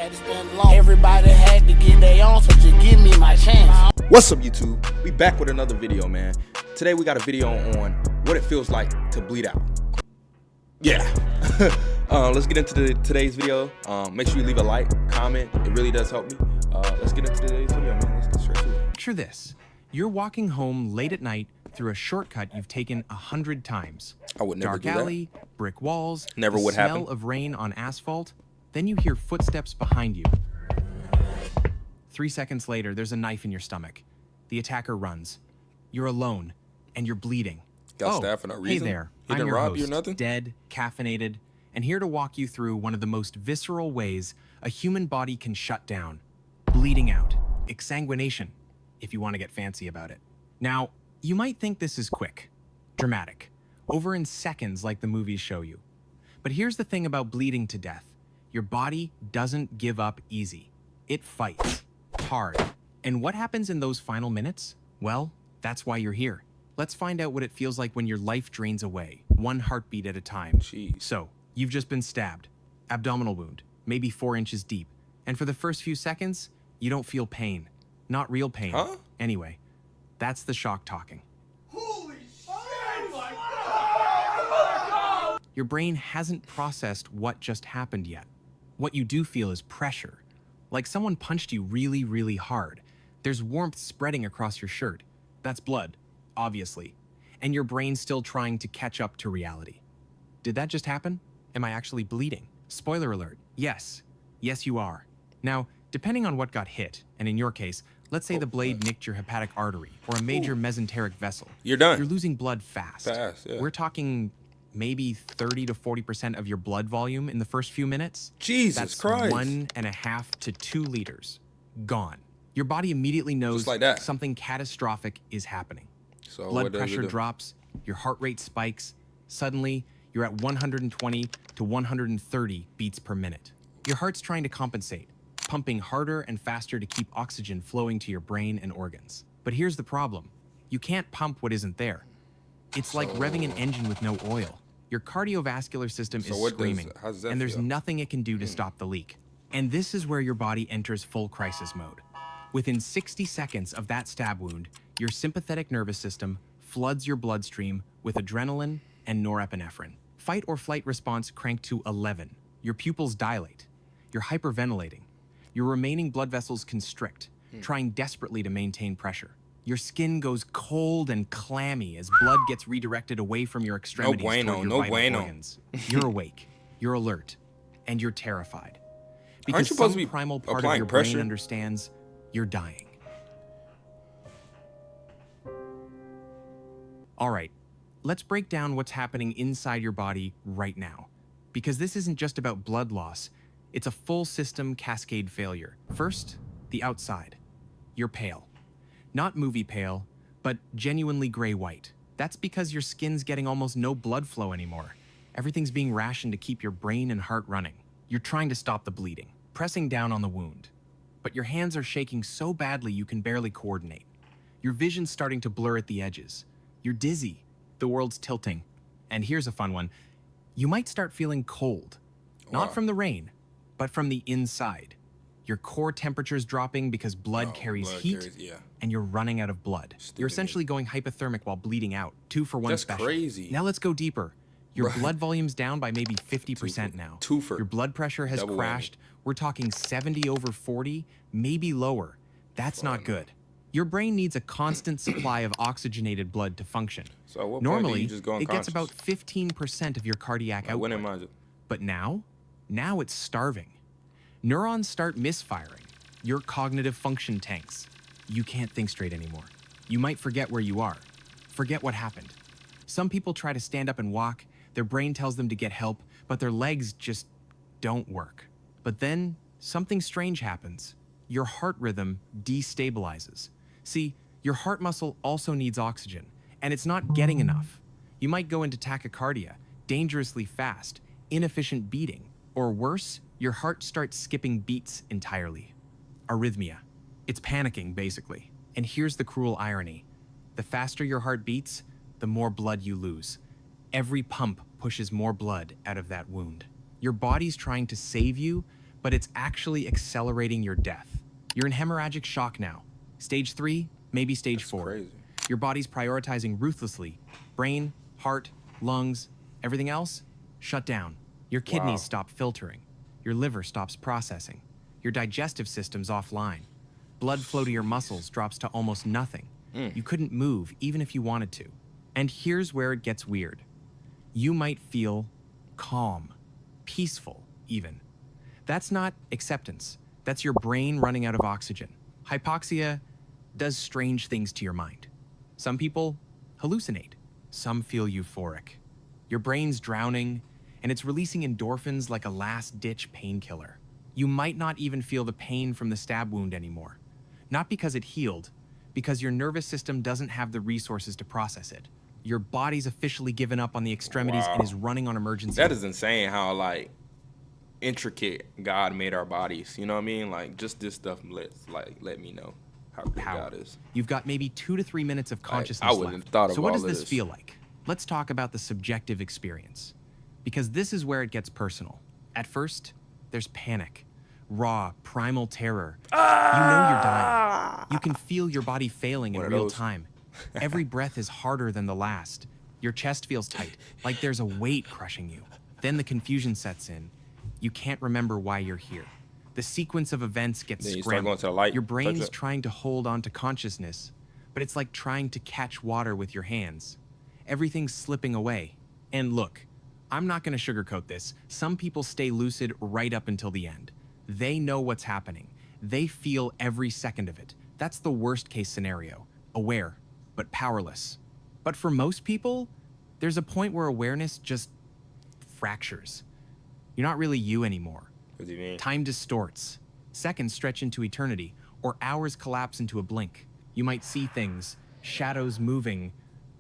had to spend long. Everybody had to get their own, so just give me my chance. What's up, YouTube? We back with another video, man. Today we got a video on what it feels like to bleed out. Yeah. Let's get into today's video. Make sure you leave a like, comment. It really does help me. Let's get into today's video, man. Let's get straight to it. Picture this. You're walking home late at night through a shortcut you've taken 100 times. I would never do that. Dark alley, brick walls, Never would smell happen. of rain on asphalt. Then you hear footsteps behind you. 3 seconds later, there's a knife in your stomach. The attacker runs. You're alone, and you're bleeding. Got stabbed for no reason? Hey there, He I'm didn't your rob host, you or nothing? dead, caffeinated, and here to walk you through one of the most visceral ways a human body can shut down. Bleeding out. Exsanguination, if you want to get fancy about it. Now, you might think this is quick, dramatic, over in seconds like the movies show you. But here's the thing about bleeding to death. Your body doesn't give up easy. It fights hard. And what happens in those final minutes? Well, that's why you're here. Let's find out what it feels like when your life drains away, one heartbeat at a time. Jeez. So, you've just been stabbed. Abdominal wound, maybe 4 inches deep. And for the first few seconds, you don't feel pain. Not real pain. Huh? Anyway, that's the shock talking. Holy shit! Oh my God! Your brain hasn't processed what just happened yet. What you do feel is pressure. Like someone punched you really, really hard. There's warmth spreading across your shirt. That's blood, obviously. And your brain's still trying to catch up to reality. Did that just happen? Am I actually bleeding? Spoiler alert, yes. Yes, you are. Now, depending on what got hit, and in your case, let's say the blade nicked your hepatic artery or a major mesenteric vessel. You're done. You're losing blood fast. Yeah. We're talking maybe 30 to 40% of your blood volume in the first few minutes. Jesus That's Christ. 1.5 to 2 liters gone. Your body immediately knows Just like that. something catastrophic is happening. So Blood what does it pressure do? drops, your heart rate spikes. Suddenly, you're at 120 to 130 beats per minute. Your heart's trying to compensate, pumping harder and faster to keep oxygen flowing to your brain and organs. But here's the problem. You can't pump what isn't there. It's like revving an engine with no oil. Your cardiovascular system is screaming, how does that and there's feel? nothing it can do to stop the leak. And this is where your body enters full crisis mode. Within 60 seconds of that stab wound, your sympathetic nervous system floods your bloodstream with adrenaline and norepinephrine. Fight or flight response cranked to 11. Your pupils dilate. You're hyperventilating. Your remaining blood vessels constrict, trying desperately to maintain pressure. Your skin goes cold and clammy as blood gets redirected away from your extremities toward your vital organs. You're awake, you're alert, and you're terrified. Because Aren't you supposed some to be primal part of applying your pressure? brain understands you're dying. All right, let's break down what's happening inside your body right now. Because this isn't just about blood loss, it's a full system cascade failure. First, the outside. You're pale. Not movie pale, but genuinely gray-white. That's because your skin's getting almost no blood flow anymore. Everything's being rationed to keep your brain and heart running. You're trying to stop the bleeding, pressing down on the wound. But your hands are shaking so badly you can barely coordinate. Your vision's starting to blur at the edges. You're dizzy. The world's tilting. And here's a fun one. You might start feeling cold. Not from the rain, but from the inside. Your core temperature's dropping because blood carries heat, and you're running out of blood. You're essentially going hypothermic while bleeding out. 2-for-1 That's special. crazy. Now let's go deeper. Your blood volume's down by maybe 50% now. Twofer. Your blood pressure has Double whammy. crashed. We're talking 70/40, maybe lower. That's not good. Your brain needs a constant supply of oxygenated blood to function. So at what point do Normally, you just go it gets unconscious? about 15% of your cardiac When output. am I? But now it's starving. Neurons start misfiring. Your cognitive function tanks. You can't think straight anymore. You might forget where you are. Forget what happened. Some people try to stand up and walk. Their brain tells them to get help, but their legs just don't work. But then something strange happens. Your heart rhythm destabilizes. See, your heart muscle also needs oxygen, and it's not getting enough. You might go into tachycardia, dangerously fast, inefficient beating, or worse, your heart starts skipping beats entirely. Arrhythmia. It's panicking, basically. And here's the cruel irony. The faster your heart beats, the more blood you lose. Every pump pushes more blood out of that wound. Your body's trying to save you, but it's actually accelerating your death. You're in hemorrhagic shock now. Stage 3, maybe stage 4. Crazy. Your body's prioritizing ruthlessly. Brain, heart, lungs, everything else, shut down. Your kidneys stop filtering. Your liver stops processing. Your digestive system's offline. Blood flow to your muscles drops to almost nothing. You couldn't move even if you wanted to. And here's where it gets weird. You might feel calm, peaceful even. That's not acceptance. That's your brain running out of oxygen. Hypoxia does strange things to your mind. Some people hallucinate. Some feel euphoric. Your brain's drowning, and it's releasing endorphins like a last-ditch painkiller. You might not even feel the pain from the stab wound anymore. Not because it healed, because your nervous system doesn't have the resources to process it. Your body's officially given up on the extremities and is running on emergency. That is insane how, like, intricate God made our bodies. You know what I mean? Like, just this stuff let me know how good God is. You've got maybe 2 to 3 minutes of consciousness I wouldn't left. have thought of So what all does of this this. feel like? Let's talk about the subjective experience, because this is where it gets personal. At first, there's panic, raw, primal terror. You know you're dying. You can feel your body failing in real time. Every breath is harder than the last. Your chest feels tight, like there's a weight crushing you. Then the confusion sets in. You can't remember why you're here. The sequence of events gets Then you start scrambled. going to the light, Your touch brain's it. trying to hold on to consciousness, but it's like trying to catch water with your hands. Everything's slipping away. And look, I'm not going to sugarcoat this. Some people stay lucid right up until the end. They know what's happening. They feel every second of it. That's the worst case scenario. Aware, but powerless. But for most people, there's a point where awareness just fractures. You're not really you anymore. What do you mean? Time distorts. Seconds stretch into eternity, or hours collapse into a blink. You might see things, shadows moving,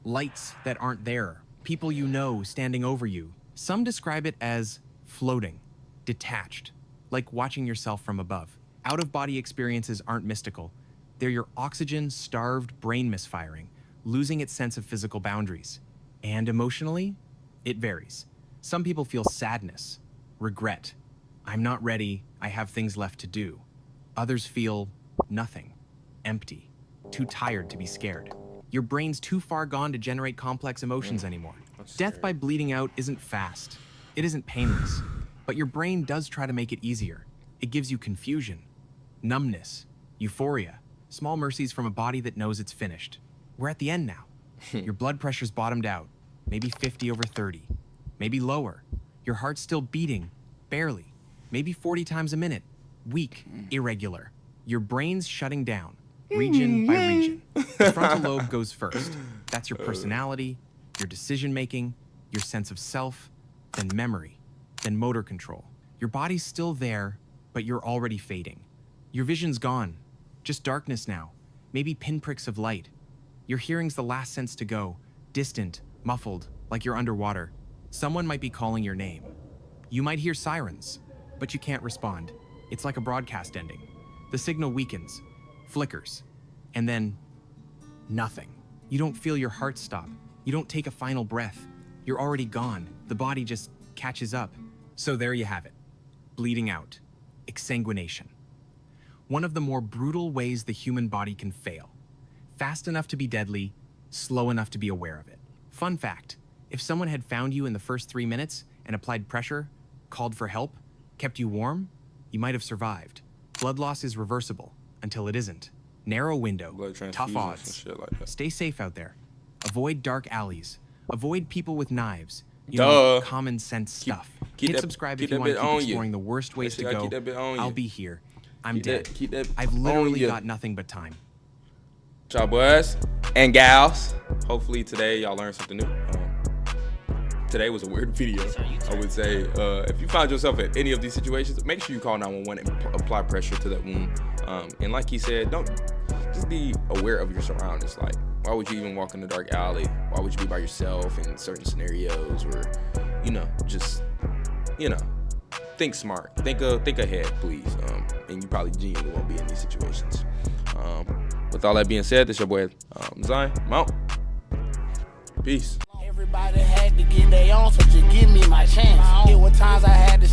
lights that aren't there, people you know standing over you. Some describe it as floating, detached, like watching yourself from above. Out-of-body experiences aren't mystical. They're your oxygen-starved brain misfiring, losing its sense of physical boundaries. And emotionally, it varies. Some people feel sadness, regret. I'm not ready, I have things left to do. Others feel nothing, empty, too tired to be scared. Your brain's too far gone to generate complex emotions anymore. Death by bleeding out isn't fast. It isn't painless. But your brain does try to make it easier. It gives you confusion, numbness, euphoria, small mercies from a body that knows it's finished. We're at the end now. Your blood pressure's bottomed out, maybe 50/30, maybe lower. Your heart's still beating, barely, maybe 40 times a minute, weak, irregular. Your brain's shutting down, region by region. The frontal lobe goes first. That's your personality, your decision-making, your sense of self, then memory, then motor control. Your body's still there, but you're already fading. Your vision's gone, just darkness now, maybe pinpricks of light. Your hearing's the last sense to go, distant, muffled, like you're underwater. Someone might be calling your name. You might hear sirens, but you can't respond. It's like a broadcast ending. The signal weakens, flickers, and then nothing. You don't feel your heart stop. You don't take a final breath. You're already gone. The body just catches up. So there you have it. Bleeding out. Exsanguination. One of the more brutal ways the human body can fail. Fast enough to be deadly, slow enough to be aware of it. Fun fact, if someone had found you in the first 3 minutes and applied pressure, called for help, kept you warm, you might have survived. Blood loss is reversible until it isn't. Narrow window, Blood tough transfusions odds. and shit like that. Stay safe out there. Avoid dark alleys. Avoid people with knives. You Duh. know, common sense stuff. keep Hit that- subscribe keep if you that want to bit keep on you. exploring the worst ways Yes, you to gotta go. keep that bit on I'll you. be here. I'm Keep dead. keep that I've on literally you. got nothing but time. Y'all boys and gals. Hopefully today y'all learned something new. Today was a weird video, I would say. If you find yourself in any of these situations, make sure you call 911 and apply pressure to that wound. And like he said, just be aware of your surroundings. Like, why would you even walk in the dark alley? Why would you be by yourself in certain scenarios where, think smart, think ahead, please. And you probably genuinely won't be in these situations. With all that being said, this your boy Zion. I'm out. Peace. Everybody had to get their own, so just give me my chance. It was times I had to